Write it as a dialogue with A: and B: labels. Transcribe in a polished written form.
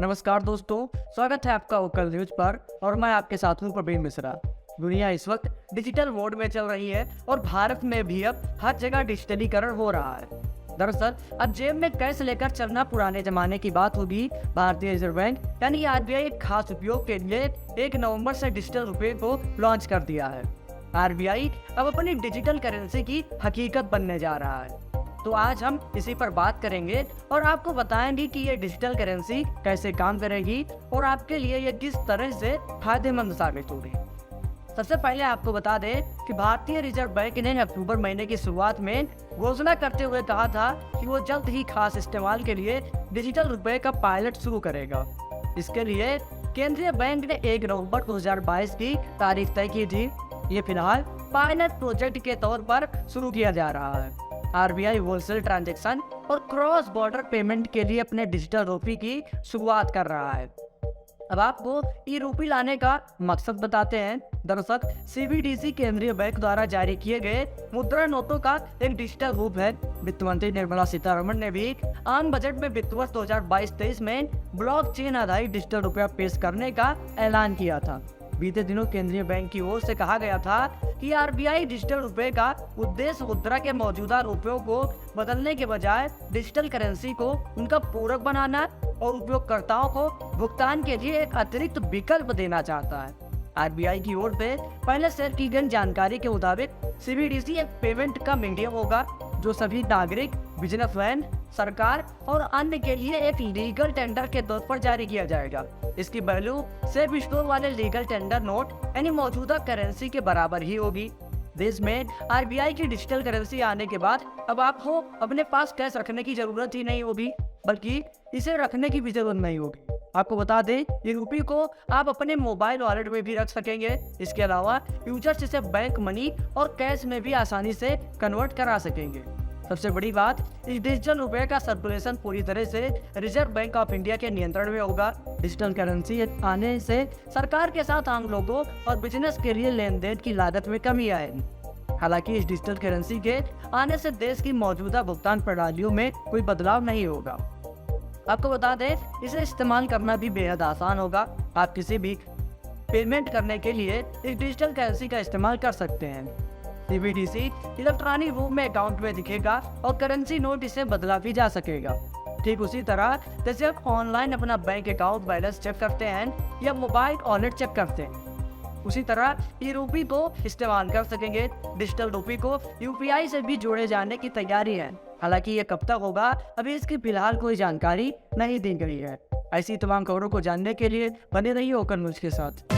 A: नमस्कार दोस्तों, स्वागत है आपका वोकल न्यूज पर और मैं आपके साथ हूँ प्रवीण मिश्रा। दुनिया इस वक्त डिजिटल मोड में चल रही है और भारत में भी अब हर जगह डिजिटलीकरण हो रहा है। दरअसल अब जेब में कैश लेकर चलना पुराने जमाने की बात होगी। भारतीय रिजर्व बैंक यानी आरबीआई एक खास उपयोग के लिए 1 नवंबर से डिजिटल रुपए को लॉन्च कर दिया है। आरबीआई अब अपनी डिजिटल करेंसी की हकीकत बनने जा रहा है। तो आज हम इसी पर बात करेंगे और आपको बताएंगे कि ये डिजिटल करेंसी कैसे काम करेगी और आपके लिए ये किस तरह से फायदेमंद साबित होगी। सबसे पहले आपको बता दें कि भारतीय रिजर्व बैंक ने अक्टूबर महीने की शुरुआत में घोषणा करते हुए कहा था कि वो जल्द ही खास इस्तेमाल के लिए डिजिटल रुपए का पायलट शुरू करेगा। इसके लिए केंद्रीय बैंक ने 1 नवंबर 2022 की तारीख तय की थी। ये फिलहाल पायलट प्रोजेक्ट के तौर पर शुरू किया जा रहा है। आरबीआई होलसेल ट्रांजैक्शन और क्रॉस बॉर्डर पेमेंट के लिए अपने डिजिटल रूपी की शुरुआत कर रहा है। अब आपको ई रूपी लाने का मकसद बताते हैं। दरअसल सीबीडीसी केंद्रीय बैंक द्वारा जारी किए गए मुद्रा नोटों का एक डिजिटल रूप है। वित्त मंत्री निर्मला सीतारमण ने भी आम बजट में वित्त वर्ष 2022-23 में ब्लॉकचेन आधारित डिजिटल रुपया पेश करने का ऐलान किया था। बीते दिनों केंद्रीय बैंक की ओर से कहा गया था कि आरबीआई डिजिटल रुपए का उद्देश्य मुद्रा के मौजूदा रुपयों को बदलने के बजाय डिजिटल करेंसी को उनका पूरक बनाना और उपयोगकर्ताओं को भुगतान के लिए एक अतिरिक्त विकल्प देना चाहता है। आरबीआई की ओर से पहले शेयर की गई जानकारी के मुताबिक सीबीडीसी एक पेमेंट का मीडियम होगा जो सभी नागरिक, बिजनेसमैन, सरकार और अन्य के लिए एक लीगल टेंडर के तौर पर जारी किया जाएगा। इसकी वैल्यू सेफ स्टोर वाले लीगल टेंडर नोट यानी मौजूदा करेंसी के बराबर ही होगी। देश में आरबीआई की डिजिटल करेंसी आने के बाद अब आपको अपने पास कैश रखने की जरूरत ही नहीं होगी, बल्कि इसे रखने की भी जरूरत नहीं होगी। आपको बता दें, ये रुपये को आप अपने मोबाइल वॉलेट में भी रख सकेंगे। इसके अलावा यूजर्स इसे बैंक मनी और कैश में भी आसानी से कन्वर्ट करा सकेंगे। सबसे बड़ी बात, इस डिजिटल रुपए का सर्कुलेशन पूरी तरह से रिजर्व बैंक ऑफ इंडिया के नियंत्रण में होगा। डिजिटल करेंसी आने से सरकार के साथ आम लोगों और बिजनेस के लिए लेन देन की लागत में कमी आएगी। हालांकि इस डिजिटल करेंसी के आने से देश की मौजूदा भुगतान प्रणालियों में कोई बदलाव नहीं होगा। आपको बता दें, इसे इस्तेमाल करना भी बेहद आसान होगा। आप किसी भी पेमेंट करने के लिए इस डिजिटल करेंसी का इस्तेमाल कर सकते हैं। सीबीडीसी इलेक्ट्रॉनिक रूप में अकाउंट में दिखेगा और करेंसी नोट इसे बदला भी जा सकेगा। ठीक उसी तरह जैसे आप ऑनलाइन अपना बैंक अकाउंट बैलेंस चेक करते हैं या मोबाइल वॉलेट चेक करते हैं, उसी तरह ई रूपी को इस्तेमाल कर सकेंगे। डिजिटल रूपी को यूपीआई से भी जोड़े जाने की तैयारी है। हालांकि ये कब तक होगा, अभी इसकी फिलहाल कोई जानकारी नहीं दी गई है। ऐसी तमाम खबरों को जानने के लिए बने रहिए वोकल न्यूज के साथ।